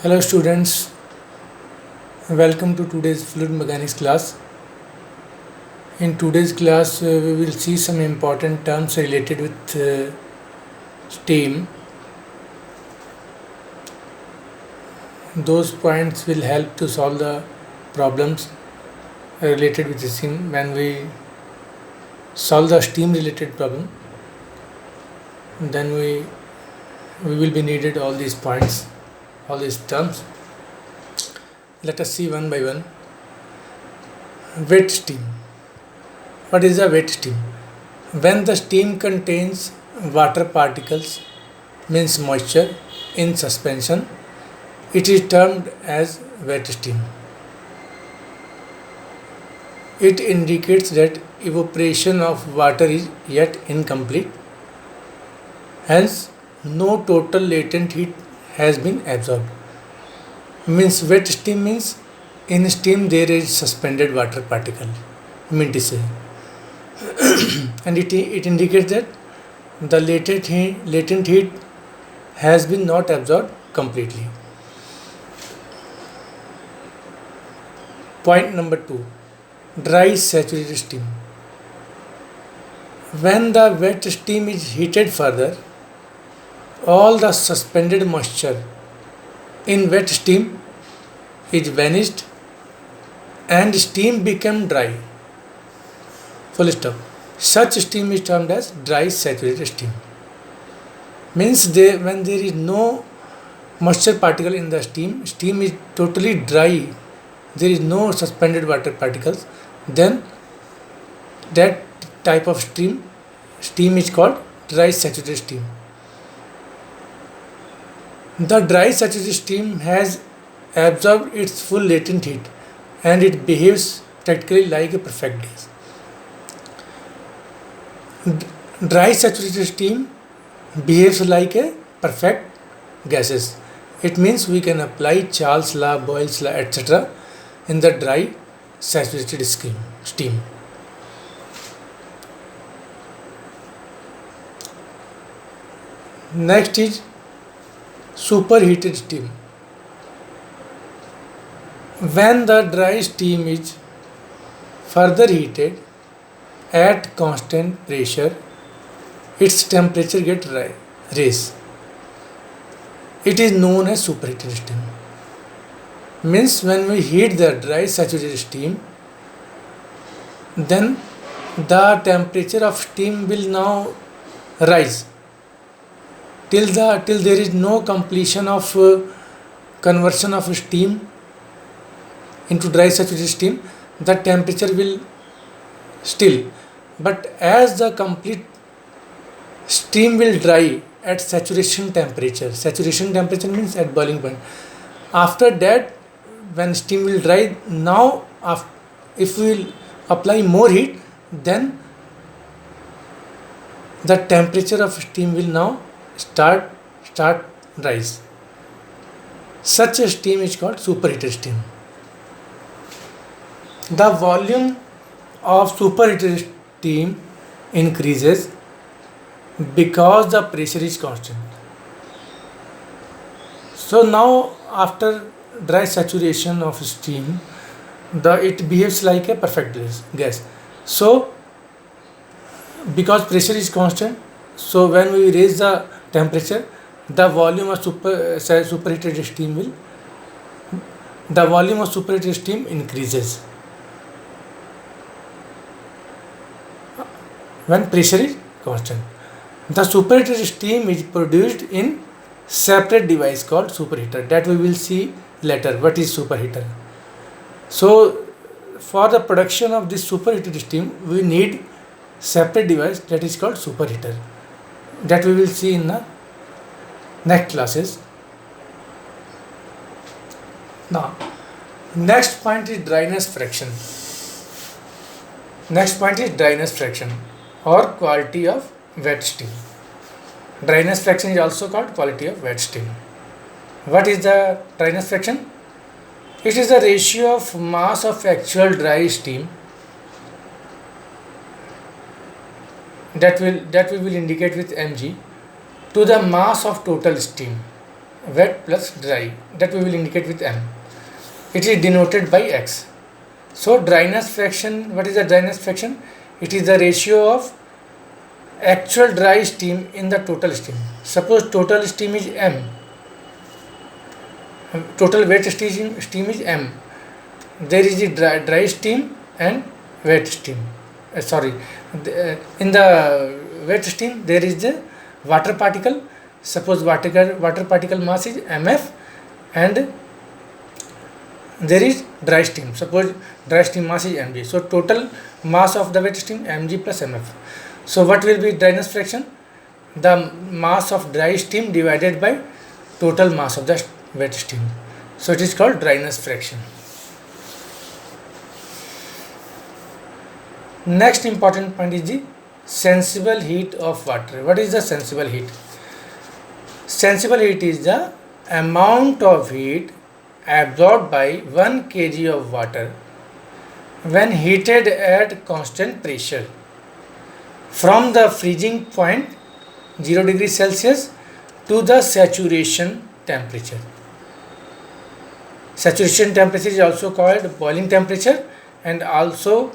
Hello students, welcome to today's fluid mechanics class. In today's class we will see some important terms related with steam. Those points will help to solve the problems related with the steam. When we solve the steam related problem, then we will be needed all these points, all these terms. Let us see one by one. Wet steam. What is a wet steam? When the steam contains water particles, means moisture, in suspension, it is termed as wet steam. It indicates that evaporation of water is yet incomplete, hence no total latent heat has been absorbed. Means wet steam means in steam there is suspended water particle, mean to say. And it indicates that the latent heat has been not absorbed completely. Point number 2, dry saturated steam. When the wet steam is heated further, all the suspended moisture in wet steam is vanished and steam become dry. Full stop. Such steam is termed as dry saturated steam. Means when there is no moisture particle in the steam is totally dry, there is no suspended water particles, then that type of steam is called dry saturated steam. The dry saturated steam has absorbed its full latent heat and it behaves practically like a perfect gas. Dry saturated steam behaves like a perfect gases. It means we can apply Charles' law, Boyle's law, etc. in the dry saturated steam. Next is superheated steam. When the dry steam is further heated at constant pressure, its temperature gets raised. It is known as superheated steam. Means when we heat the dry saturated steam, then the temperature of steam will now rise till there is no completion of conversion of steam into dry saturated steam. The temperature will still, but as the complete steam will dry at saturation temperature means at boiling point. After that, when steam will dry, now if we will apply more heat, then the temperature of steam will now start rise. Such a steam is called superheated steam. The volume of superheated steam increases because the pressure is constant. So now after dry saturation of steam, it behaves like a perfect gas. So because pressure is constant, so when we raise the temperature, the volume of superheated steam increases when pressure is constant. The superheated steam is produced in separate device called superheater. That we will see later. What is superheater? So for the production of this superheated steam, we need separate device that is called superheater. That we will see in the next classes. Now, next point is dryness fraction. Next point is dryness fraction or quality of wet steam. Dryness fraction is also called quality of wet steam. What is the dryness fraction? It is the ratio of mass of actual dry steam that we will indicate with mg to the mass of total steam. wet plus dry, that we will indicate with M. It is denoted by X. So dryness fraction, what is the dryness fraction? It is the ratio of actual dry steam in the total steam. Suppose total steam is M, total wet steam is M. There is the dry steam and wet steam. In the wet steam there is the water particle. Suppose water particle mass is mf, and there is dry steam. Suppose dry steam mass is mg. So total mass of the wet steam mg plus mf. So what will be dryness fraction? The mass of dry steam divided by total mass of the wet steam. So it is called dryness fraction. Next important point is the sensible heat of water. What is the sensible heat? Sensible heat is the amount of heat absorbed by 1 kg of water when heated at constant pressure from the freezing point 0 degrees Celsius to the saturation temperature. Saturation temperature is also called boiling temperature and also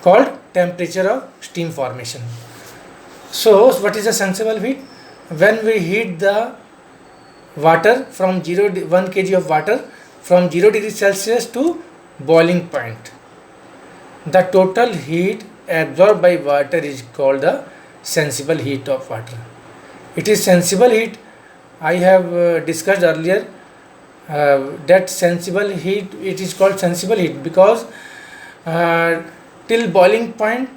called temperature of steam formation. So what is the sensible heat? When we heat the water from 1 kg of water from 0 degrees Celsius to boiling point, the total heat absorbed by water is called the sensible heat of water. It is sensible heat. I have discussed earlier that sensible heat, it is called sensible heat because till boiling point,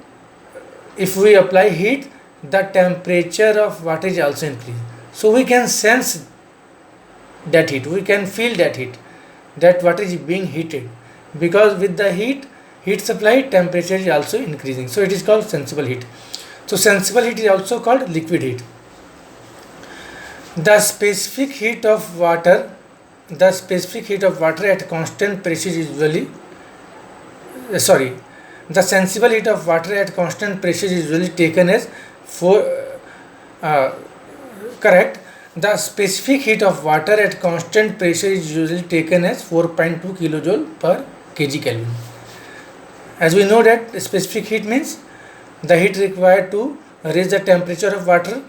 if we apply heat, the temperature of water is also increased. So we can sense that heat, we can feel that heat, that water is being heated, because with the heat supply, temperature is also increasing. So it is called sensible heat. So sensible heat is also called liquid heat. The specific heat of water at constant pressure is usually the sensible heat of water at constant pressure is usually taken as the specific heat of water at constant pressure is usually taken as 4.2 kilojoule per kg Kelvin. As we know that specific heat means the heat required to raise the temperature of water,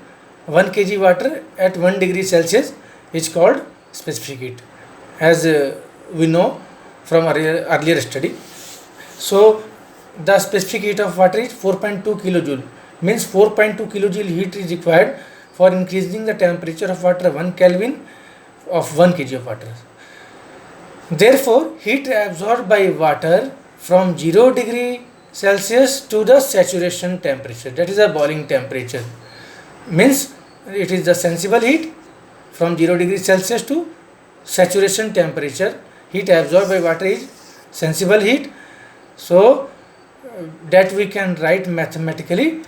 1 kg water at 1 degree Celsius is called specific heat, as we know from earlier study. So the specific heat of water is 4.2 kilojoule, means 4.2 kilojoule heat is required for increasing the temperature of water 1 Kelvin of 1 kg of water. Therefore, heat absorbed by water from 0 degree Celsius to the saturation temperature, that is the boiling temperature, means it is the sensible heat from 0 degree Celsius to saturation temperature. Heat absorbed by water is sensible heat. So that we can write mathematically,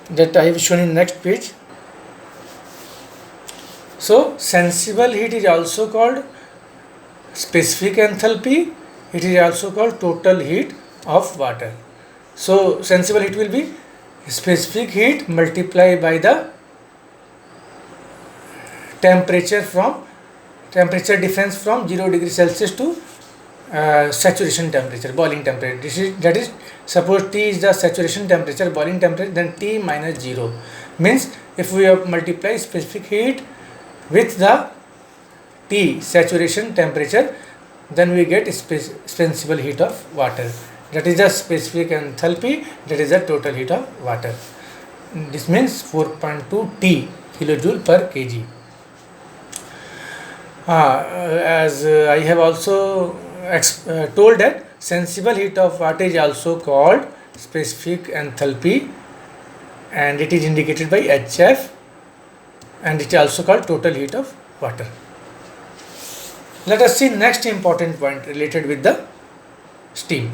that I have shown in next page. So sensible heat is also called specific enthalpy. It is also called total heat of water. So sensible heat will be specific heat multiplied by the temperature difference from 0 degree Celsius to saturation temperature, boiling temperature. That is, suppose T is the saturation temperature, boiling temperature, then T minus 0 means if we multiply specific heat with the T saturation temperature, then we get sensible heat of water. That is the specific enthalpy, that is the total heat of water. This means 4.2 T kilojoule per kg. As I have also told that sensible heat of water is also called specific enthalpy, and it is indicated by HF, and it is also called total heat of water. Let us see next important point related with the steam.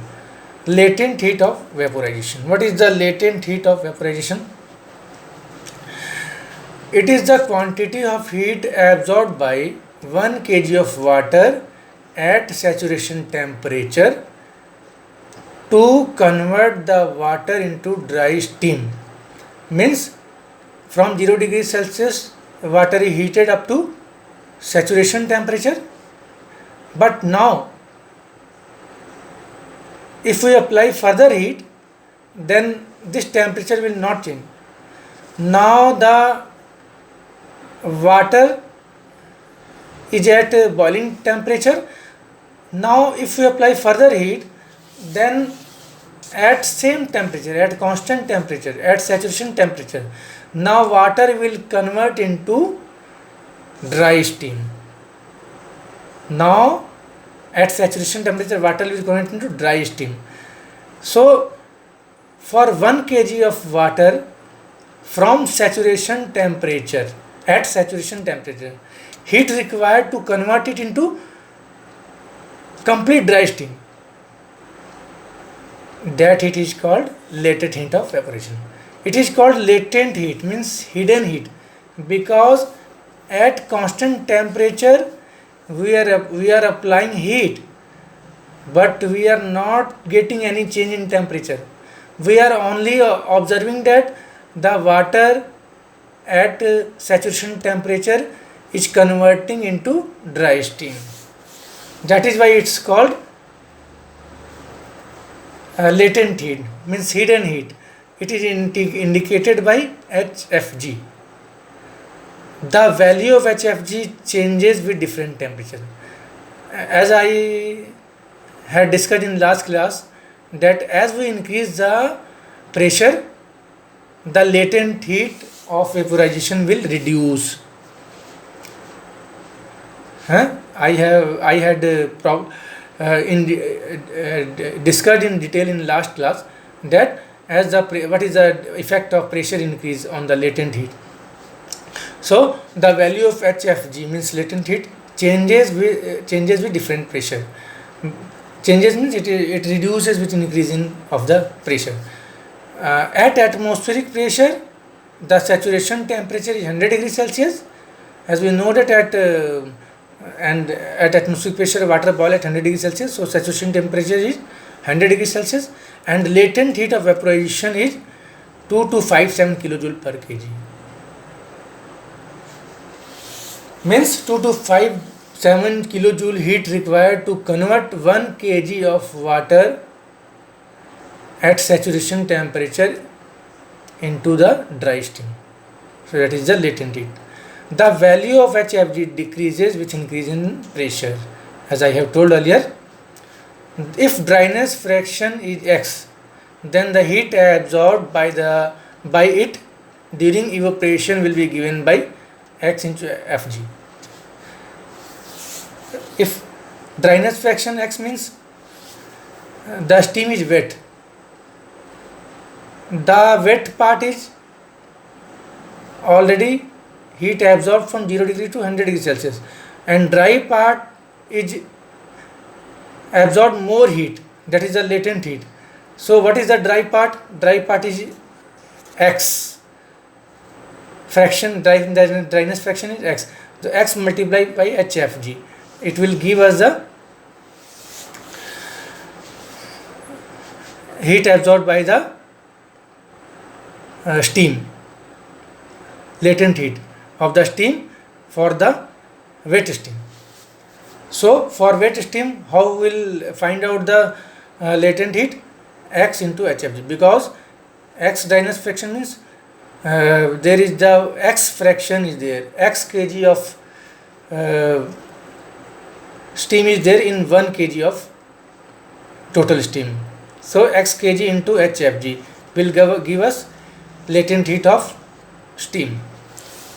Latent heat of vaporization. What is the latent heat of vaporization? It is the quantity of heat absorbed by 1 kg of water at saturation temperature to convert the water into dry steam. Means from 0 degree Celsius water is heated up to saturation temperature. But now if we apply further heat, then this temperature will not change. Now the water is at boiling temperature. Now if we apply further heat, then at same temperature, at constant temperature, at saturation temperature, now water will convert into dry steam. Now at saturation temperature, water will convert into dry steam. So for 1 kg of water from saturation temperature, at saturation temperature, heat required to convert it into complete dry steam, that heat is called latent heat of evaporation. It is called latent heat, means hidden heat, because at constant temperature we are applying heat, but we are not getting any change in temperature. We are only observing that the water at saturation temperature is converting into dry steam. That is why it's called latent heat, means hidden heat. It is indicated by HFG. The value of HFG changes with different temperature. As I had discussed in last class, that as we increase the pressure, the latent heat of vaporization will reduce. I had discussed in detail in last class that as what is the effect of pressure increase on the latent heat. So the value of HFG, means latent heat, changes with different pressure. Changes means it reduces with increasing of the pressure. At atmospheric pressure, the saturation temperature is 100 degrees Celsius. As we know that at atmospheric pressure water boil at 100 degrees Celsius, so saturation temperature is 100 degrees Celsius, and latent heat of vaporization is 2257 kilojoule per kg. Means 2257 kilojoule heat required to convert 1 kg of water at saturation temperature into the dry steam. So that is the latent heat. The value of HFG decreases with increase in pressure. As I have told earlier, if dryness fraction is X, then the heat absorbed by it during evaporation will be given by X into Fg. If dryness fraction X means the steam is wet, the wet part is already heat absorbed from 0 degree to 100 degree Celsius, and dry part is absorbed more heat, that is the latent heat. So what is the dry part? Dry part is X fraction, dryness fraction is X. So X multiplied by HFG, it will give us the heat absorbed by the steam, latent heat of the steam for the wet steam. So for wet steam, how will find out the latent heat? X into HFG, because X dryness fraction means there is the X fraction is there, X kg of steam is there in 1 kg of total steam. So X kg into HFG will give us latent heat of steam,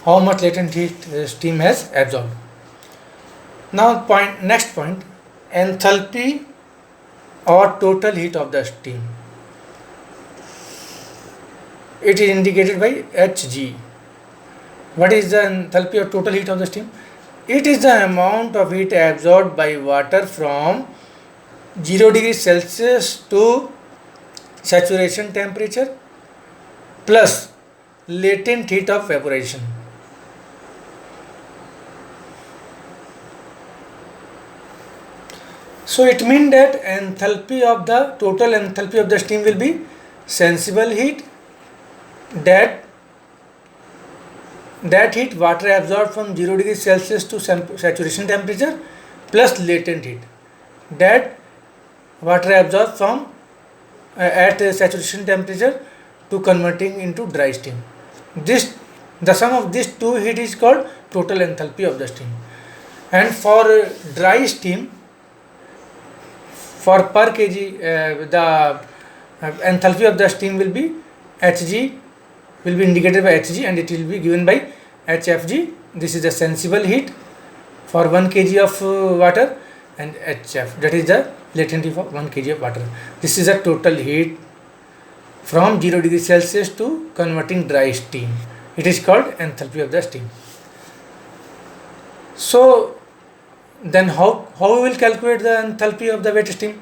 how much latent heat steam has absorbed. Now next point, enthalpy or total heat of the steam. It is indicated by Hg. What is the enthalpy or total heat of the steam? It is the amount of heat absorbed by water from 0 degree Celsius to saturation temperature plus latent heat of evaporation. So it means that total enthalpy of the steam will be sensible heat, that that heat water absorbed from 0 degree Celsius to saturation temperature plus latent heat that water absorbed from at saturation temperature to converting into dry steam. This the sum of these two heat is called total enthalpy of the steam. And for dry steam, for per kg, the enthalpy of the steam will be Hg, will be indicated by Hg, and it will be given by Hfg. This is the sensible heat for 1 kg of water, and Hf, that is the latent heat for 1 kg of water. This is the total heat from 0 degree Celsius to converting dry steam. It is called enthalpy of the steam. So then how we will calculate the enthalpy of the wet steam?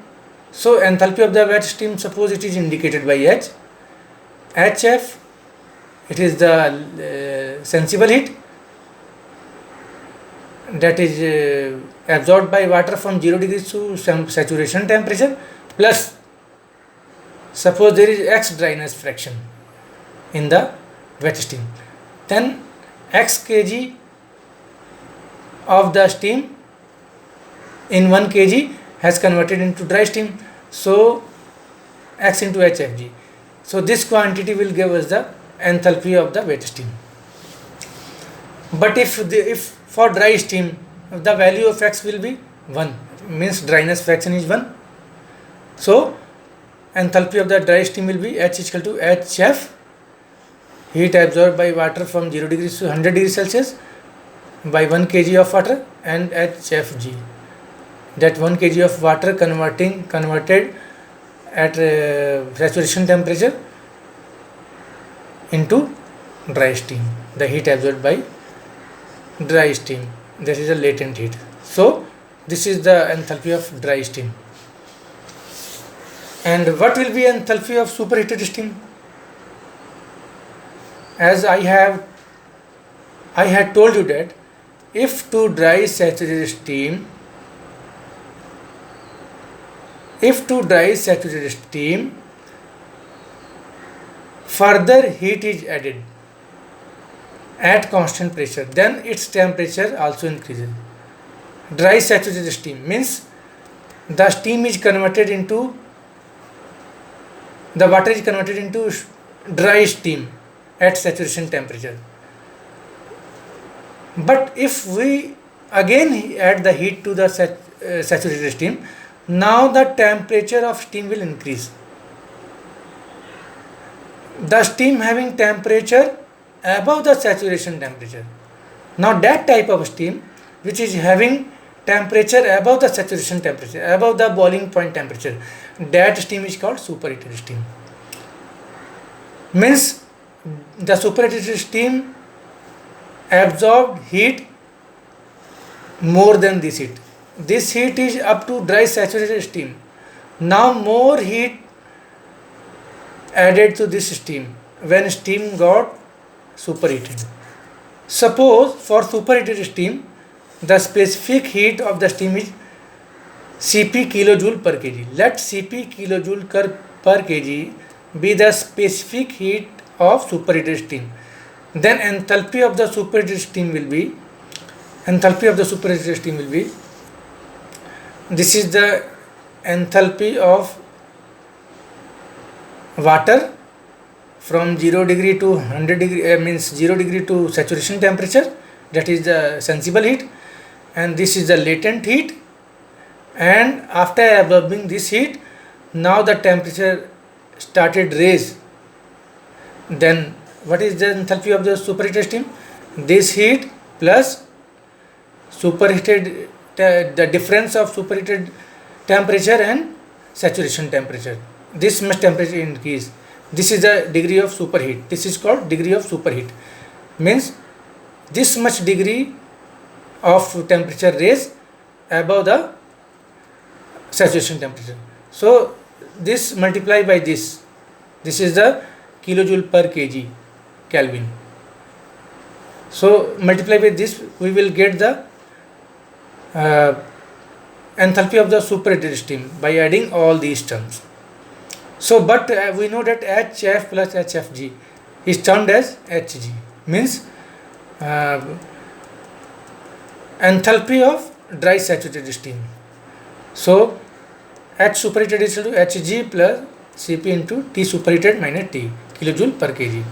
So enthalpy of the wet steam, suppose it is indicated by H. Hf, it is the sensible heat that is absorbed by water from 0 degrees to some saturation temperature, plus suppose there is X dryness fraction in the wet steam, then X kg of the steam in 1 kg has converted into dry steam, so X into Hfg. So this quantity will give us the enthalpy of the wet steam. But if for dry steam the value of X will be 1, means dryness fraction is 1, so enthalpy of the dry steam will be H is equal to Hf, heat absorbed by water from 0 degrees to 100 degrees Celsius by 1 kg of water, and Hfg, that 1 kg of water converted at saturation temperature into dry steam, the heat absorbed by dry steam, that is a latent heat. So this is the enthalpy of dry steam. And what will be enthalpy of superheated steam? As I had told you that if to dry saturated steam further heat is added at constant pressure, then its temperature also increases. Dry saturated steam means the steam is converted into, the water is converted into dry steam at saturation temperature. But if we again add the heat to the saturated steam, now the temperature of steam will increase. The steam having temperature above the saturation temperature. Now that type of steam which is having temperature above the saturation temperature, above the boiling point temperature, that steam is called superheated steam. Means the superheated steam absorbed heat more than this heat. This heat is up to dry saturated steam. Now more heat added to this steam when steam got superheated. Suppose for superheated steam the specific heat of the steam is Cp kilojoule per kg. Let Cp kilojoule per kg be the specific heat of superheated steam. Then enthalpy of the superheated steam will be, this is the enthalpy of water from 0 degree to 100 degree, means 0 degree to saturation temperature, that is the sensible heat, and this is the latent heat. And after absorbing this heat, now the temperature started raise. Then what is the enthalpy of the superheated steam? This heat plus superheated, the difference of superheated temperature and saturation temperature. This much temperature increase. This is the degree of superheat. This is called degree of superheat. Means this much degree of temperature raise above the saturation temperature. So this multiply by this. This is the kilojoule per kg Kelvin. So multiply by this, we will get the enthalpy of the superheated steam by adding all these terms. So but we know that Hf plus Hfg is termed as Hg, means uh, enthalpy of dry saturated steam. So H superheated is equal to Hg plus Cp into T superheated minus T kilojoule per kg.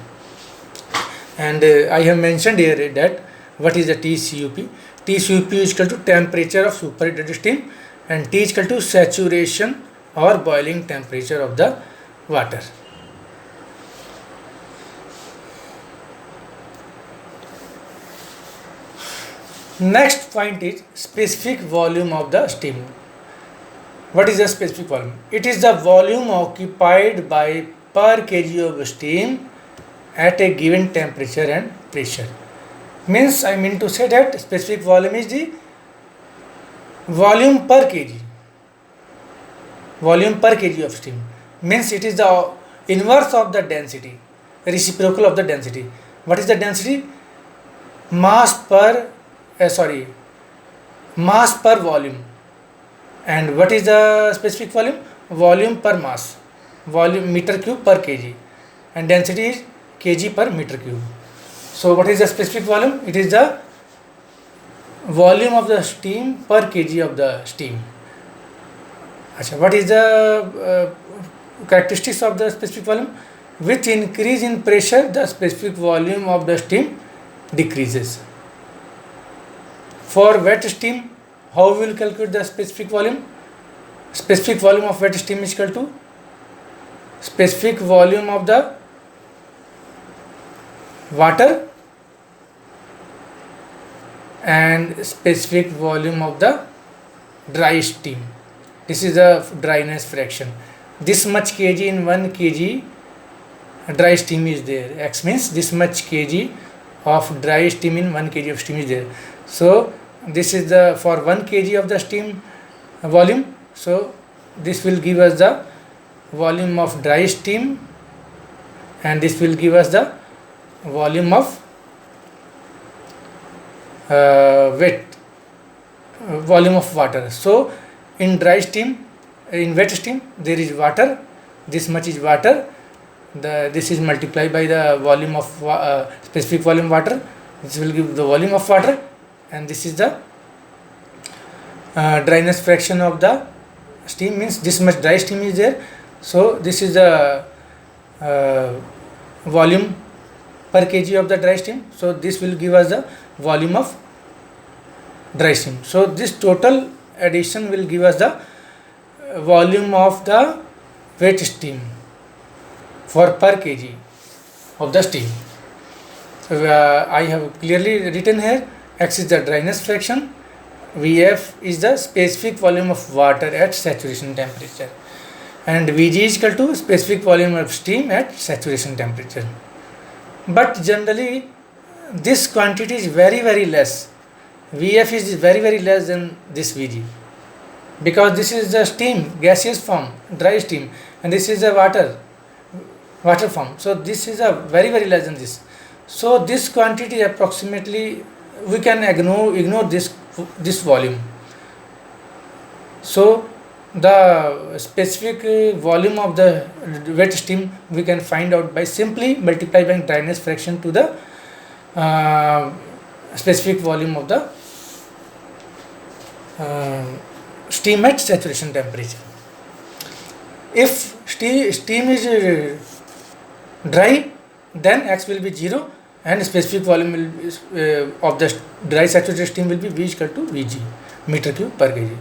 And I have mentioned here that what is the TCUP. TCUP is equal to temperature of superheated steam, and T is equal to saturation or boiling temperature of the water. Next point is specific volume of the steam. What is the specific volume? It is the volume occupied by per kg of steam at a given temperature and pressure. Means I mean to say that specific volume is the volume per kg. Volume per kg of steam. Means it is the inverse of the density, reciprocal of the density. What is the density? Mass per volume. And what is the specific volume? Volume per mass, volume meter cube per kg, and density is kg per meter cube. So what is the specific volume? It is the volume of the steam per kg of the steam. What is the characteristics of the specific volume? With increase in pressure, the specific volume of the steam decreases. For wet steam, how we will calculate the specific volume? Specific volume of wet steam is equal to specific volume of the water and specific volume of the dry steam. This is the dryness fraction. This much kg in 1 kg dry steam is there. X means this much kg of dry steam in 1 kg of steam is there. So this is the for 1 kg of the steam volume. So this will give us the volume of dry steam, and this will give us the volume of volume of water. So in dry steam, in wet steam, there is water. This much is water. This is multiplied by the volume of specific volume water. This will give the volume of water, and this is the dryness fraction of the steam. Means this much dry steam is there. So this is the volume per kg of the dry steam. So this will give us the volume of dry steam. So this total addition will give us the volume of the wet steam for per kg of the steam. So I have clearly written here, X is the dryness fraction, Vf is the specific volume of water at saturation temperature, and Vg is equal to specific volume of steam at saturation temperature. But generally this quantity is very less. Vf is very less than this Vg, because this is the steam, gaseous form, dry steam, and this is the water form. So this is a very less than this. So this quantity approximately we can ignore this volume. So the specific volume of the wet steam we can find out by simply multiplying dryness fraction to the specific volume of the steam at saturation temperature. If steam is dry, then X will be 0, and specific volume will be, of the dry saturated steam will be V is equal to Vg, meter cube per kg.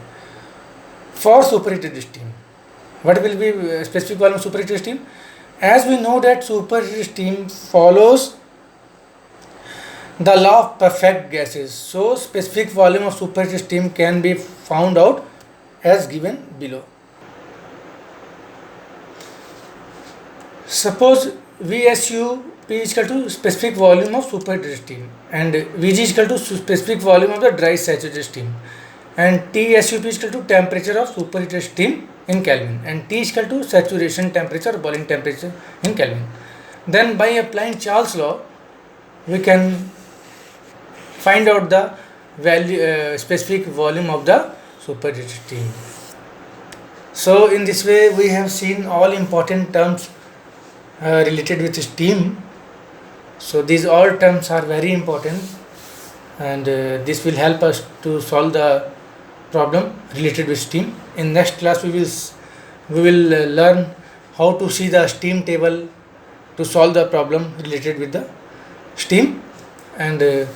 For superheated steam, what will be specific volume of superheated steam? As we know that superheated steam follows the law of perfect gases, so specific volume of superheated steam can be found out as given below. Suppose VSUP is equal to specific volume of superheated steam, and Vg is equal to specific volume of the dry saturated steam, and TSUP is equal to temperature of superheated steam in Kelvin, and T is equal to saturation temperature or boiling temperature in Kelvin. Then by applying Charles' law, we can find out the value specific volume of the superheated steam. So in this way we have seen all important terms related with steam, So these all terms are very important, and this will help us to solve the problem related with steam. In next class we will learn how to see the steam table to solve the problem related with the steam. And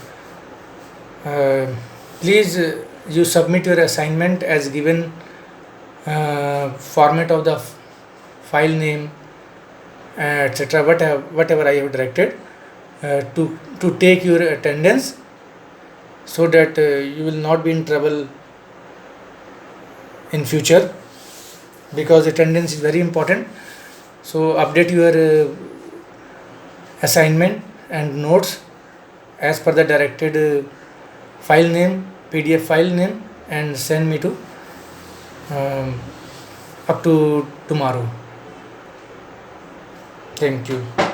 please you submit your assignment as given, format of the file name, etc., whatever I have directed, to take your attendance, so that you will not be in trouble in future, because attendance is very important. So update your assignment and notes as per the directed file name, PDF file name, and send me to up to tomorrow. Thank you.